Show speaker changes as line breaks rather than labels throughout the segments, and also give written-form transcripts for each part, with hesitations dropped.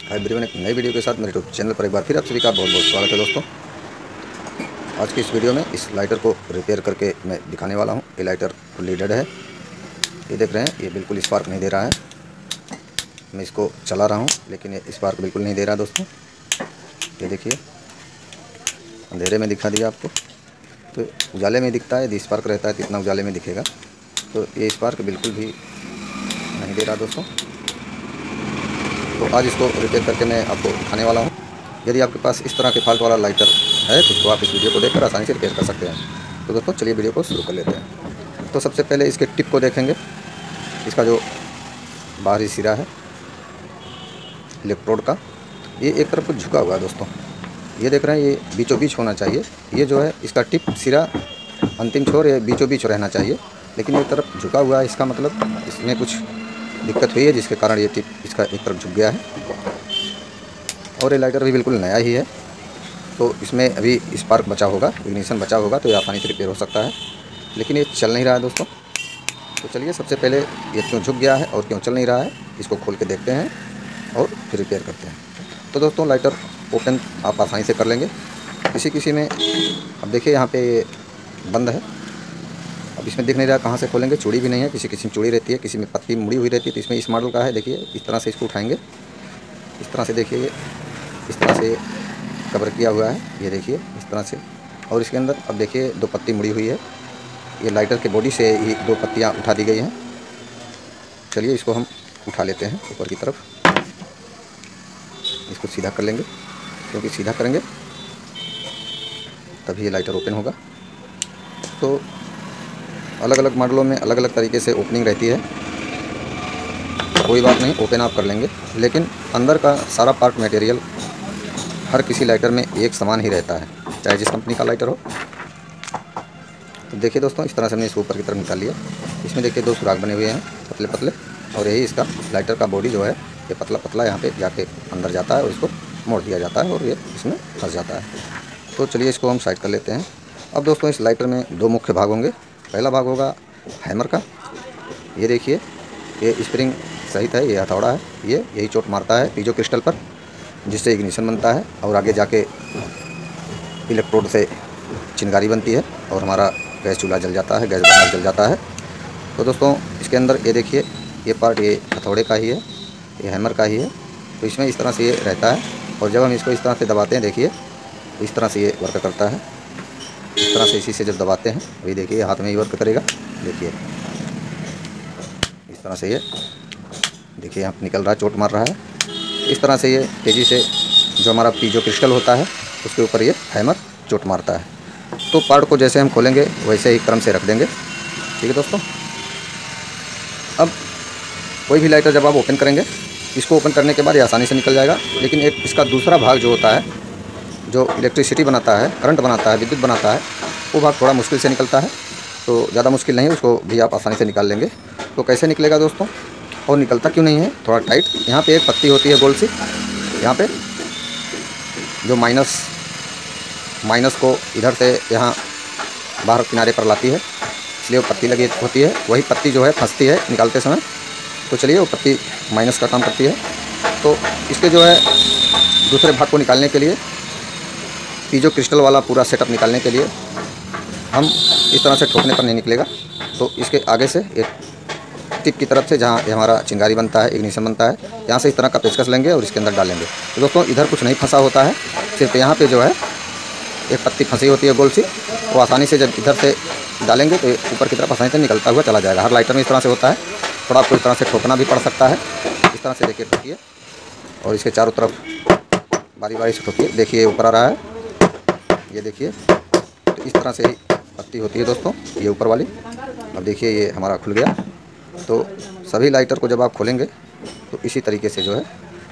Hi everyone, एक नई video के साथ मेरे यूट्यूब चैनल पर एक बार फिर आप सभी का बहुत बहुत स्वागत है दोस्तों। आज की इस वीडियो में इस लाइटर को रिपेयर करके मैं दिखाने वाला हूं। ये लाइटर फुल्ली डेड है। ये देख रहे हैं, ये बिल्कुल स्पार्क नहीं दे रहा है। मैं इसको चला रहा हूं लेकिन ये स्पार्क बिल्कुल नहीं दे रहा दोस्तों। ये देखिए, अंधेरे में दिखा दिया आपको, तो उजाले में दिखता है। यदि स्पार्क रहता है तो इतना उजाले में दिखेगा। तो ये स्पार्क बिल्कुल भी नहीं दे रहा दोस्तों। तो आज इसको रिपेयर करके मैं आपको दिखाने वाला हूँ। यदि आपके पास इस तरह के फॉल्ट वाला लाइटर है तो आप इस वीडियो को देखकर आसानी से रिपेयर कर सकते हैं। तो दोस्तों चलिए वीडियो को शुरू कर लेते हैं। तो सबसे पहले इसके टिप को देखेंगे। इसका जो बाहरी सिरा है इलेक्ट्रोड का, ये एक तरफ को झुका हुआ है दोस्तों। ये देख रहे हैं, ये बीचों बीच होना चाहिए। ये जो है इसका टिप सिरा अंतिम छोर ये बीचों बीच रहना चाहिए, लेकिन एक तरफ झुका हुआ है। इसका मतलब इसमें कुछ दिक्कत हुई है जिसके कारण ये टिप इसका एक तरफ झुक गया है। और ये लाइटर भी बिल्कुल नया ही है, तो इसमें अभी स्पार्क बचा होगा, इग्निशन बचा होगा, तो ये आसानी से रिपेयर हो सकता है। लेकिन ये चल नहीं रहा है दोस्तों। तो चलिए सबसे पहले ये क्यों झुक गया है और क्यों चल नहीं रहा है इसको खोल के देखते हैं और फिर रिपेयर करते हैं। तो दोस्तों लाइटर ओपन आप आसानी से कर लेंगे। किसी में अब देखिए यहाँ पे बंद है। अब इसमें दिख नहीं रहा कहाँ से खोलेंगे। चूड़ी भी नहीं है, किसी में चूड़ी रहती है, किसी में पत्ती मुड़ी हुई रहती है। तो इसमें इस मॉडल का है। देखिए इस तरह से इसको उठाएंगे, इस तरह से देखिए, ये इस तरह से कवर किया हुआ है। ये देखिए इस तरह से। और इसके अंदर अब देखिए दो पत्ती मुड़ी हुई है। ये लाइटर के बॉडी से ये दो पत्तियाँ उठा दी गई हैं। चलिए इसको हम उठा लेते हैं ऊपर की तरफ। इसको सीधा कर लेंगे, क्योंकि सीधा करेंगे तभी ये लाइटर ओपन होगा। तो अलग अलग मॉडलों में अलग अलग तरीके से ओपनिंग रहती है। कोई बात नहीं, ओपन आप कर लेंगे, लेकिन अंदर का सारा पार्ट मटेरियल हर किसी लाइटर में एक समान ही रहता है, चाहे जिस कंपनी का लाइटर हो। तो देखिए दोस्तों, इस तरह से हमने इसको ऊपर की तरफ निकाल लिया। इसमें देखिए दो सुराख बने हुए हैं पतले पतले, और यही इसका लाइटर का बॉडी जो है ये पतला पतला यहाँ पे जाके अंदर जाता है और इसको मोड़ दिया जाता है और ये इसमें फंस जाता है। तो चलिए इसको हम साइड कर लेते हैं। अब दोस्तों इस लाइटर में दो मुख्य भाग होंगे। पहला भाग होगा हैमर का। ये देखिए, ये स्प्रिंग सहित है, ये हथौड़ा है, ये यही चोट मारता है पीजो क्रिस्टल पर, जिससे इग्निशन बनता है और आगे जाके इलेक्ट्रोड से चिंगारी बनती है और हमारा गैस चूल्हा जल जाता है, गैस बर्नर जल जाता है। तो दोस्तों इसके अंदर ये देखिए, ये पार्ट ये हथौड़े का ही है, ये हैमर का ही है। तो इसमें इस तरह से ये रहता है, और जब हम इसको इस तरह से दबाते हैं, देखिए इस तरह से ये वर्क करता है। इस तरह से इसी से जब दबाते हैं, वही देखिए हाथ में ही वर्क करेगा। देखिए इस तरह से ये देखिए यहाँ निकल रहा है, चोट मार रहा है। इस तरह से ये तेज़ी से जो हमारा पीजो क्रिस्टल होता है उसके ऊपर ये हैमर चोट मारता है। तो पार्ट को जैसे हम खोलेंगे वैसे ही क्रम से रख देंगे। ठीक है दोस्तों। अब कोई भी लाइटर जब आप ओपन करेंगे, इसको ओपन करने के बाद ये आसानी से निकल जाएगा, लेकिन एक इसका दूसरा भाग जो होता है, जो इलेक्ट्रिसिटी बनाता है, करंट बनाता है, विद्युत बनाता है, वो भाग थोड़ा मुश्किल से निकलता है। तो ज़्यादा मुश्किल नहीं, उसको भी आप आसानी से निकाल लेंगे। तो कैसे निकलेगा दोस्तों, और निकलता क्यों नहीं है, थोड़ा टाइट। यहाँ पे एक पत्ती होती है गोल सी, यहाँ पे जो माइनस को इधर से यहाँ बाहर किनारे पर लाती है, इसलिए वो पत्ती लगी होती है। वही पत्ती जो है फंसती है निकालते समय। तो चलिए वो पत्ती माइनस का काम करती है। तो इसके जो है दूसरे भाग को निकालने के लिए, पीजो क्रिस्टल वाला पूरा सेटअप निकालने के लिए, हम इस तरह से ठोकने पर नहीं निकलेगा। तो इसके आगे से एक टिप की तरफ से जहाँ हमारा चिंगारी बनता है, इग्निशन बनता है, यहाँ से इस तरह का पेचकस लेंगे और इसके अंदर डालेंगे। तो दोस्तों इधर कुछ नहीं फंसा होता है, सिर्फ यहाँ पे जो है एक पत्ती फंसी होती है गोल सी। वो आसानी से जब इधर से डालेंगे तो ऊपर की तरफ आसानी से निकलता हुआ चला जाएगा। हर लाइटर में इस तरह से होता है। थोड़ा आपको इस तरह से ठोकना भी पड़ सकता है। इस तरह से देखिए ठोकिए, और इसके चारों तरफ बारी बारी से ठोकिए। देखिए ऊपर आ रहा है, ये देखिए। तो इस तरह से ही पत्ती होती है दोस्तों, ये ऊपर वाली। अब देखिए ये हमारा खुल गया। तो सभी लाइटर को जब आप खोलेंगे तो इसी तरीके से जो है,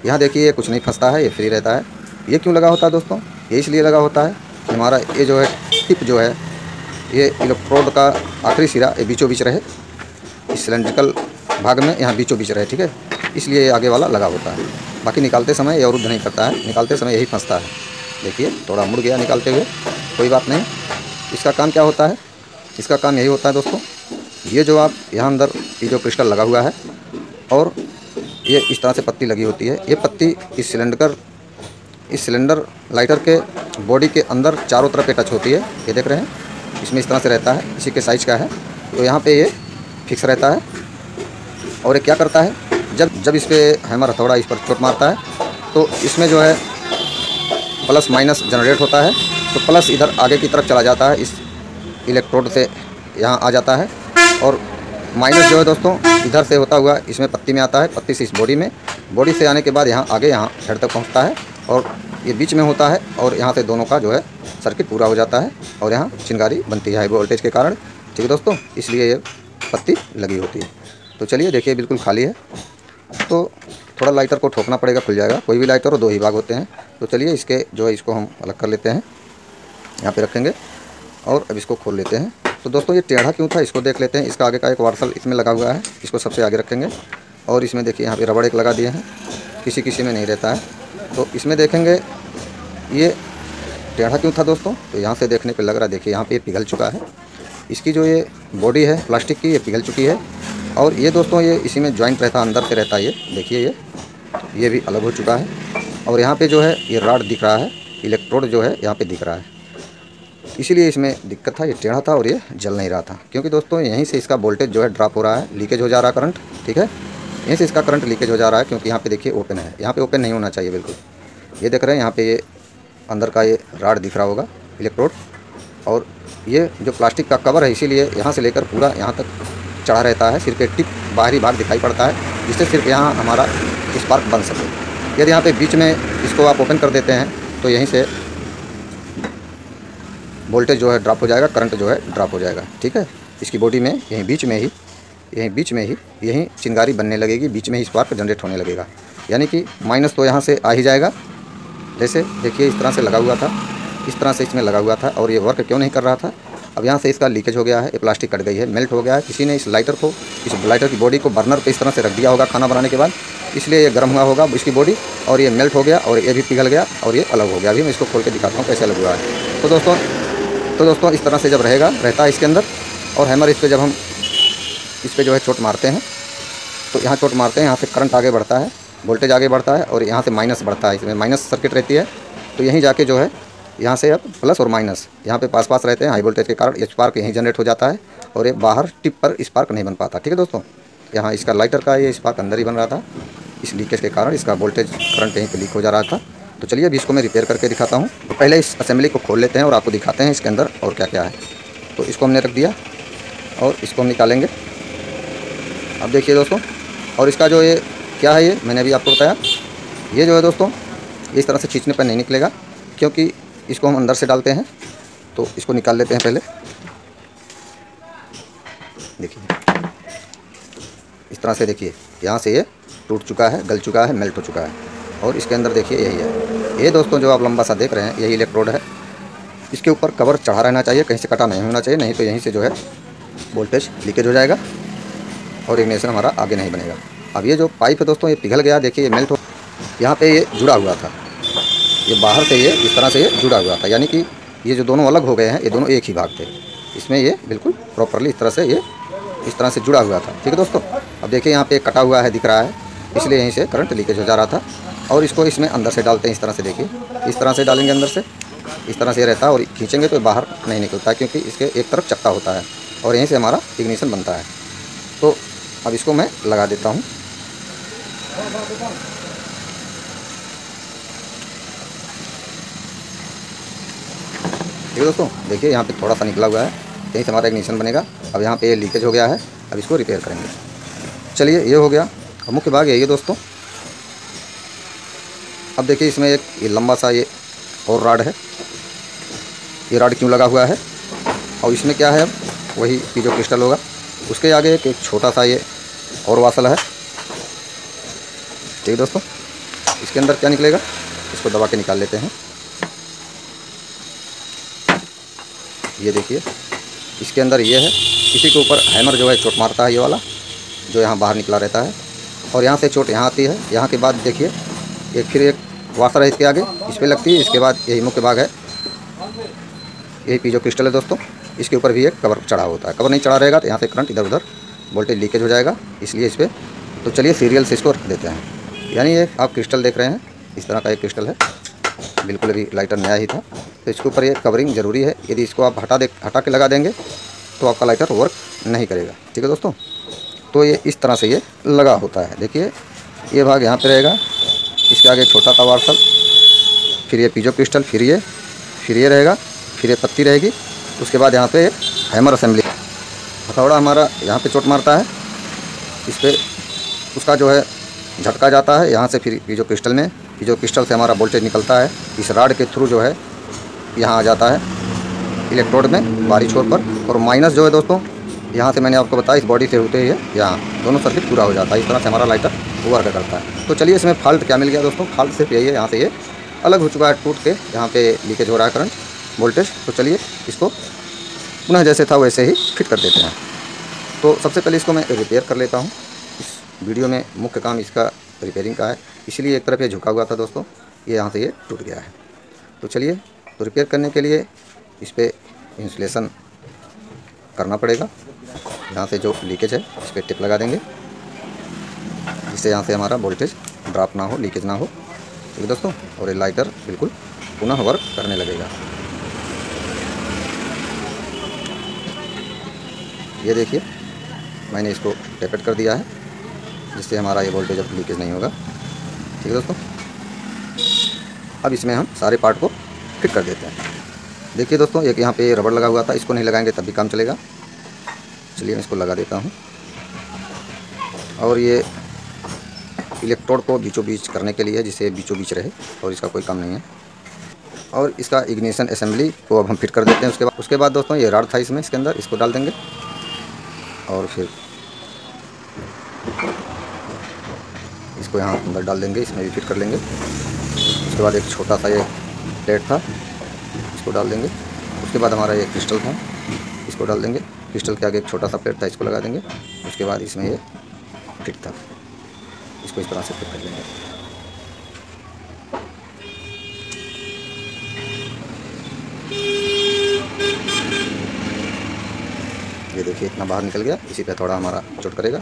यहाँ देखिए ये कुछ नहीं फंसता है, ये फ्री रहता है। ये क्यों लगा होता है दोस्तों, ये इसलिए लगा होता है कि हमारा ये जो है टिप जो है, ये इलेक्ट्रोड का आखिरी सिरा ये बीचों बीच रहे, इस सिलेंड्रिकल भाग में यहाँ बीचों बीच रहे। ठीक है, इसलिए ये आगे वाला लगा होता है। बाकी निकालते समय ये अवरुद्ध नहीं करता है, निकालते समय यही फंसता है। देखिए थोड़ा मुड़ गया निकालते हुए, कोई बात नहीं। इसका काम क्या होता है, इसका काम यही होता है दोस्तों, ये जो आप यहाँ अंदर पीजो क्रिस्टल लगा हुआ है और ये इस तरह से पत्ती लगी होती है। ये पत्ती इस सिलेंडर लाइटर के बॉडी के अंदर चारों तरफ पे टच होती है। ये देख रहे हैं, इसमें इस तरह से रहता है, इसी के साइज़ का है। तो यहाँ पे ये फिक्स रहता है। और ये क्या करता है, जब इस पर हैमर हथौड़ा इस पर चोट मारता है तो इसमें जो है प्लस माइनस जनरेट होता है। तो प्लस इधर आगे की तरफ चला जाता है, इस इलेक्ट्रोड से यहाँ आ जाता है, और माइनस जो है दोस्तों इधर से होता हुआ इसमें पत्ती में आता है, पत्ती से इस बॉडी में, बॉडी से आने के बाद यहाँ आगे यहाँ हेड तक पहुँचता है, और ये बीच में होता है, और यहाँ से दोनों का जो है सर्किट पूरा हो जाता है, और यहाँ चिंगारी बनती है हाई वोल्टेज के कारण। ठीक है दोस्तों, इसलिए ये पत्ती लगी होती है। तो चलिए देखिए, बिल्कुल खाली है। तो थोड़ा लाइटर को ठोकना पड़ेगा, खुल जाएगा। कोई भी लाइटर हो, 2 ही भाग होते हैं। तो चलिए इसके जो है इसको हम अलग कर लेते हैं, यहाँ पे रखेंगे, और अब इसको खोल लेते हैं। तो दोस्तों ये टेढ़ा क्यों था, इसको देख लेते हैं। इसका आगे का एक वार्सल इसमें लगा हुआ है, इसको सबसे आगे रखेंगे, और इसमें देखिए यहाँ पे रबड़ एक लगा दिए हैं, किसी में नहीं रहता है। तो इसमें देखेंगे ये टेढ़ा क्यों था दोस्तों, तो यहाँ से देखने पे लग रहा है, देखिए यहाँ पे ये पिघल चुका है। इसकी जो ये बॉडी है प्लास्टिक की, ये पिघल चुकी है। और ये दोस्तों ये इसी में जॉइंट रहता है, अंदर से रहता है। ये देखिए ये भी अलग हो चुका है। और यहाँ पे जो है ये रॉड दिख रहा है, इलेक्ट्रोड जो है यहाँ पे दिख रहा है, इसीलिए इसमें दिक्कत था, ये टेढ़ा था और ये जल नहीं रहा था। क्योंकि दोस्तों यहीं से इसका वोल्टेज जो है ड्रॉप हो रहा है, लीकेज हो जा रहा है करंट। ठीक है, यहीं से इसका करंट लीकेज हो जा रहा है, क्योंकि यहाँ पे देखिए ओपन है, यहाँ पे ओपन नहीं होना चाहिए बिल्कुल। ये देख रहे हैं यहाँ पे ये अंदर का ये रॉड दिख रहा होगा, इलेक्ट्रोड, और ये जो प्लास्टिक का कवर है, इसीलिए यहाँ से लेकर पूरा यहाँ तक चढ़ा रहता है। सिर्फ एक टिप बाहरी भाग दिखाई पड़ता है, जिससे सिर्फ यहाँ हमारा स्पार्क बन सके। यदि यहाँ पे बीच में इसको आप ओपन कर देते हैं तो यहीं से वोल्टेज जो है ड्रॉप हो जाएगा, करंट जो है ड्रॉप हो जाएगा। ठीक है, इसकी बॉडी में यहीं बीच में ही यहीं चिंगारी बनने लगेगी, बीच में ही स्पार्क जनरेट होने लगेगा। यानी कि माइनस तो यहाँ से आ ही जाएगा। जैसे देखिए इस तरह से लगा हुआ था, इस तरह से इसमें लगा हुआ था, और ये वर्क क्यों नहीं कर रहा था। अब यहाँ से इसका लीकेज हो गया है, ये प्लास्टिक कट गई है, मेल्ट हो गया है। किसी ने इस लाइटर की बॉडी को बर्नर पे इस तरह से रख दिया होगा खाना बनाने के बाद, इसलिए ये गर्म हुआ होगा इसकी बॉडी, और ये मेल्ट हो गया, और ये भी पिघल गया, और ये अलग हो गया। अभी मैं इसको खोल के दिखाता हूँ कैसे अलग हुआ है। तो दोस्तों इस तरह से जब रहता है इसके अंदर, और हैमर इस पर जब हम इस पर जो है चोट मारते हैं, तो यहाँ चोट मारते हैं, यहाँ से करंट आगे बढ़ता है, वोल्टेज आगे बढ़ता है, और यहाँ से माइनस बढ़ता है। इसमें माइनस सर्किट रहती है, तो यहीं जाके जो है यहाँ से अब प्लस और माइनस यहाँ पे पास रहते हैं हाई वोल्टेज के कारण। ये स्पार्क यहीं जनरेट हो जाता है, और ये बाहर टिप पर स्पार्क नहीं बन पाता। ठीक है दोस्तों, यहाँ इसका लाइटर का ये स्पार्क अंदर ही बन रहा था, इस लीकेज के कारण इसका वोल्टेज करंट यहीं पे लीक हो जा रहा था। तो चलिए अभी इसको मैं रिपेयर करके दिखाता हूँ। तो पहले इस असेंबली को खोल लेते हैं और आपको दिखाते हैं इसके अंदर और क्या क्या है। तो इसको हमने रख दिया, और इसको हम निकालेंगे। अब देखिए दोस्तों, और इसका जो ये क्या है, ये मैंने अभी आपको बताया, ये जो है दोस्तों इस तरह से खींचने पर नहीं निकलेगा, क्योंकि इसको हम अंदर से डालते हैं। तो इसको निकाल लेते हैं पहले। देखिए इस तरह से, देखिए यहाँ से ये टूट चुका है, गल चुका है, मेल्ट हो चुका है, और इसके अंदर देखिए यही है। ये दोस्तों जो आप लंबा सा देख रहे हैं, यही इलेक्ट्रोड है। इसके ऊपर कवर चढ़ा रहना चाहिए, कहीं से कटा नहीं होना चाहिए, नहीं तो यहीं से जो है वोल्टेज लीकेज हो जाएगा, और इग्निशन हमारा आगे नहीं बनेगा। अब ये जो पाइप है दोस्तों, ये पिघल गया, देखिए ये मेल्ट हो, यहाँ पे ये जुड़ा हुआ था, ये बाहर से ये इस तरह से ये जुड़ा हुआ था। यानी कि ये जो दोनों अलग हो गए हैं, ये दोनों एक ही भाग थे। इसमें ये बिल्कुल प्रॉपरली इस तरह से ये इस तरह से जुड़ा हुआ था। ठीक है दोस्तों, अब देखिए यहाँ पे कटा हुआ है, दिख रहा है, इसलिए यहीं से करंट लीकेज हो जा रहा था। और इसको इसमें अंदर से डालते हैं, इस तरह से देखिए, इस तरह से डालेंगे अंदर से, इस तरह से रहता है, और खींचेंगे तो बाहर नहीं निकलता है, क्योंकि इसके एक तरफ चक्का होता है, और यहीं से हमारा इग्निशन बनता है। तो अब इसको मैं लगा देता हूँ। ठीक है दोस्तों, देखिए यहाँ पे थोड़ा सा निकला हुआ है, यहीं से हमारा इग्निशन बनेगा। अब यहाँ पे ये लीकेज हो गया है, अब इसको रिपेयर करेंगे। चलिए ये हो गया, अब मुख्य भाग यही है दोस्तों। अब देखिए इसमें एक ये लंबा सा ये और रॉड है। ये रॉड क्यों लगा हुआ है, और इसमें क्या है, अब वही पीजो क्रिस्टल होगा। उसके आगे एक छोटा सा ये और वासल है। ठीक है दोस्तों, इसके अंदर क्या निकलेगा, इसको दबा के निकाल लेते हैं। ये देखिए इसके अंदर ये है, इसी के ऊपर हैमर जो है चोट मारता है, ये वाला जो यहाँ बाहर निकला रहता है, और यहाँ से चोट यहाँ आती है। यहाँ के बाद देखिए एक फिर एक वाशर है इसके आगे, इस पर लगती है। इसके बाद यही मुख्य भाग है, यही पीजो क्रिस्टल है दोस्तों। इसके ऊपर भी एक कवर चढ़ा होता है, कवर नहीं चढ़ा रहेगा तो यहाँ से करंट इधर उधर वोल्टेज लीकेज हो जाएगा, इसलिए इस पर तो चलिए सीरियल से इसको रख देते हैं। यानी ये आप क्रिस्टल देख रहे हैं, इस तरह का एक क्रिस्टल है, बिल्कुल अभी लाइटर नया ही था। तो इसके ऊपर ये कवरिंग ज़रूरी है, यदि इसको आप हटा के लगा देंगे तो आपका लाइटर वर्क नहीं करेगा। ठीक है दोस्तों, तो ये इस तरह से ये लगा होता है। देखिए ये भाग यहाँ पे रहेगा, इसके आगे छोटा सा वार्सल, फिर ये पीजो क्रिस्टल, फिर ये रहेगा, फिर ये पत्ती रहेगी। उसके बाद यहाँ पे हैमर असेंबली, हथौड़ा हमारा यहाँ पे चोट मारता है, इस पर उसका जो है झटका जाता है यहाँ से, फिर पीजो क्रिस्टल में, पीजो क्रिस्टल से हमारा वोल्टेज निकलता है, इस राड के थ्रू जो है यहाँ आ जाता है इलेक्ट्रोड में बाहरी छोर पर, और माइनस जो है दोस्तों यहाँ से मैंने आपको बताया इस बॉडी से होते ही यहाँ दोनों सर्किट पूरा हो जाता है। इस तरह से हमारा लाइटर वर्क करता है। तो चलिए इसमें फॉल्ट क्या मिल गया दोस्तों, फॉल्ट सिर्फ यही है, यहाँ से ये अलग हो चुका है, टूट के यहाँ पे लीकेज हो रहा है करंट वोल्टेज। तो चलिए इसको पुनः जैसे था वैसे ही फिट कर देते हैं। तो सबसे पहले इसको मैं रिपेयर कर लेता हूँ। इस वीडियो में मुख्य काम इसका रिपेयरिंग का है, इसलिए एक तरफ ये झुका हुआ था दोस्तों, ये यहाँ से ये टूट गया है। तो चलिए, तो रिपेयर करने के लिए इस पर इंसुलेशन करना पड़ेगा। यहाँ से जो लीकेज है इस पर टिप लगा देंगे, जिससे यहाँ से हमारा वोल्टेज ड्रॉप ना हो, लीकेज ना हो। ठीक है दोस्तों, और ये लाइटर बिल्कुल पुनः वर्क करने लगेगा। ये देखिए मैंने इसको टेपेट कर दिया है, जिससे हमारा ये वोल्टेज अब लीकेज नहीं होगा। ठीक है दोस्तों, अब इसमें हम सारे पार्ट को फिट कर देते हैं। देखिए दोस्तों, एक यहाँ पे रबड़ लगा हुआ था, इसको नहीं लगाएंगे तब भी काम चलेगा। चलिए मैं इसको लगा देता हूँ, और ये इलेक्ट्रोड को बीचों बीच करने के लिए, जिसे बीचों बीच रहे, और इसका कोई काम नहीं है। और इसका इग्निशन असेंबली को अब हम फिट कर देते हैं। उसके बाद दोस्तों ये रॉड था इसमें, इसके अंदर इसको डाल देंगे, और फिर इसको यहाँ अंदर डाल देंगे, इसमें भी फिट कर लेंगे। उसके बाद एक छोटा सा ये प्लेट था, इसको डाल देंगे। उसके बाद हमारा ये क्रिस्टल था, इसको डाल देंगे। क्रिस्टल के आगे एक छोटा सा प्लेट था, इसको लगा देंगे। उसके बाद इसमें ये फिट था, इसको इस तरह से फिट कर लेंगे। ये देखिए इतना बाहर निकल गया, इसी पे थोड़ा हमारा चोट करेगा।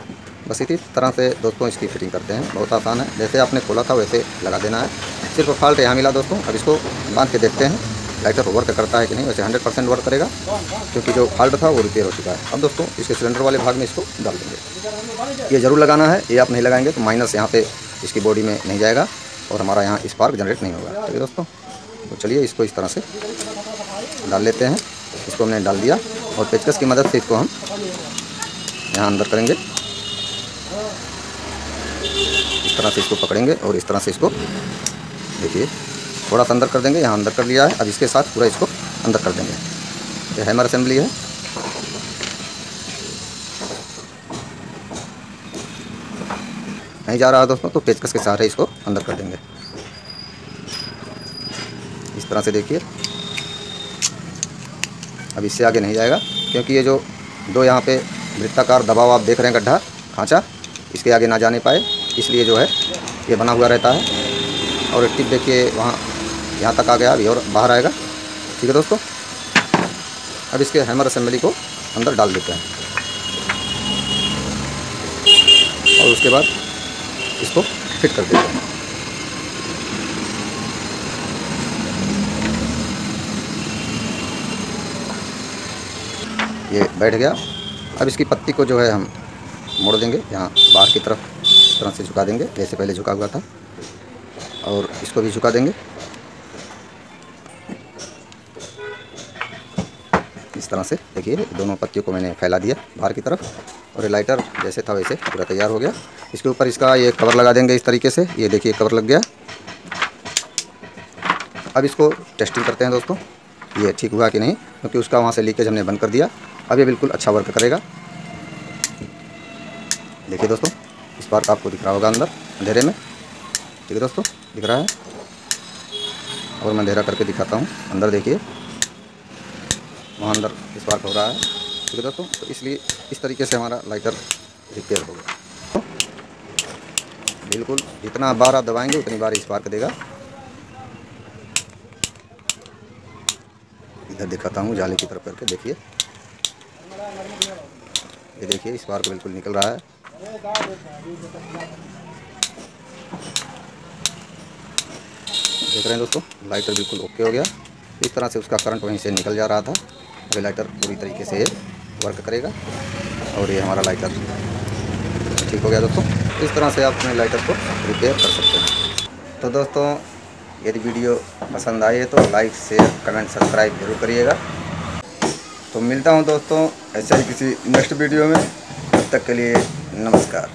बस इसी तरह से दोस्तों इसकी फिटिंग करते हैं, बहुत आसान है। जैसे आपने खोला था वैसे लगा देना है, सिर्फ फॉल्ट यहाँ मिला दोस्तों। अब इसको बांध के देखते हैं लाइटर वर्क करता है कि नहीं। वैसे 100% वर्क करेगा, क्योंकि जो फॉल्ट था वो रिपेयर हो चुका है। अब दोस्तों इसके सिलेंडर वाले भाग में इसको डाल देंगे, ये ज़रूर लगाना है। ये आप नहीं लगाएंगे तो माइनस यहाँ पे इसकी बॉडी में नहीं जाएगा, और हमारा यहाँ स्पार्क जनरेट नहीं होगा। ठीक है दोस्तों, तो चलिए इसको इस तरह से डाल लेते हैं। इसको हमने डाल दिया, और पेचकस की मदद से इसको हम यहाँ अंदर करेंगे। इस तरह से इसको पकड़ेंगे, और इस तरह से इसको देखिए थोड़ा सा अंदर कर देंगे। यहाँ अंदर कर लिया है, अब इसके साथ पूरा इसको अंदर कर देंगे। ये हैमर असेंबली है, नहीं जा रहा है दोस्तों, तो पेचकस के सहारे इसको अंदर कर देंगे। इस तरह से देखिए, अब इससे आगे नहीं जाएगा, क्योंकि ये जो दो यहाँ पे वृत्ताकार दबाव आप देख रहे हैं, गड्ढा खांचा, इसके आगे ना जाने पाए, इसलिए जो है ये बना हुआ रहता है। और टिप देखिए वहाँ यहाँ तक आ गया, अभी और बाहर आएगा। ठीक है दोस्तों, अब इसके हैमर असेंबली को अंदर डाल देते हैं, और उसके बाद इसको फिट कर देते हैं। ये बैठ गया। अब इसकी पत्ती को जो है हम मोड़ देंगे, यहाँ बाहर की तरफ इस तरह से झुका देंगे, जैसे पहले झुका हुआ था, और इसको भी झुका देंगे इस तरह से। देखिए दोनों पत्तियों को मैंने फैला दिया बाहर की तरफ, और ये लाइटर जैसे था वैसे पूरा तैयार हो गया। इसके ऊपर इसका ये कवर लगा देंगे इस तरीके से। ये देखिए कवर लग गया। अब इसको टेस्टिंग करते हैं दोस्तों, ये ठीक हुआ कि नहीं, क्योंकि उसका वहाँ से लीकेज हमने बंद कर दिया। अब ये बिल्कुल अच्छा वर्क करेगा। देखिए दोस्तों, इस बार आपको दिख रहा होगा अंदर अंधेरे में। ठीक है दोस्तों, दिख रहा है, और मैं अंधेरा करके दिखाता हूँ। अंदर देखिए वहाँ अंदर स्पार्क हो रहा है। ठीक है दोस्तों, तो इसलिए इस तरीके से हमारा लाइटर रिपेयर होगा। बिल्कुल जितना बार आप दबाएंगे उतनी बार स्पार्क देगा। इधर दिखाता हूँ जाली की तरफ करके, देखिए ये देखिए स्पार्क बिल्कुल निकल रहा है। देख रहे हैं दोस्तों, लाइटर बिल्कुल ओके हो गया। इस तरह से उसका करंट वहीं से निकल जा रहा था। अभी लाइटर पूरी तरीके से वर्क करेगा और ये हमारा लाइटर ठीक हो गया दोस्तों। इस तरह से आप अपने लाइटर को रिपेयर कर सकते हैं। तो दोस्तों, यदि वीडियो पसंद आए तो लाइक, शेयर, कमेंट, सब्सक्राइब जरूर करिएगा। तो मिलता हूँ दोस्तों ऐसे ही किसी नेक्स्ट वीडियो में। तब तक के लिए नमस्कार।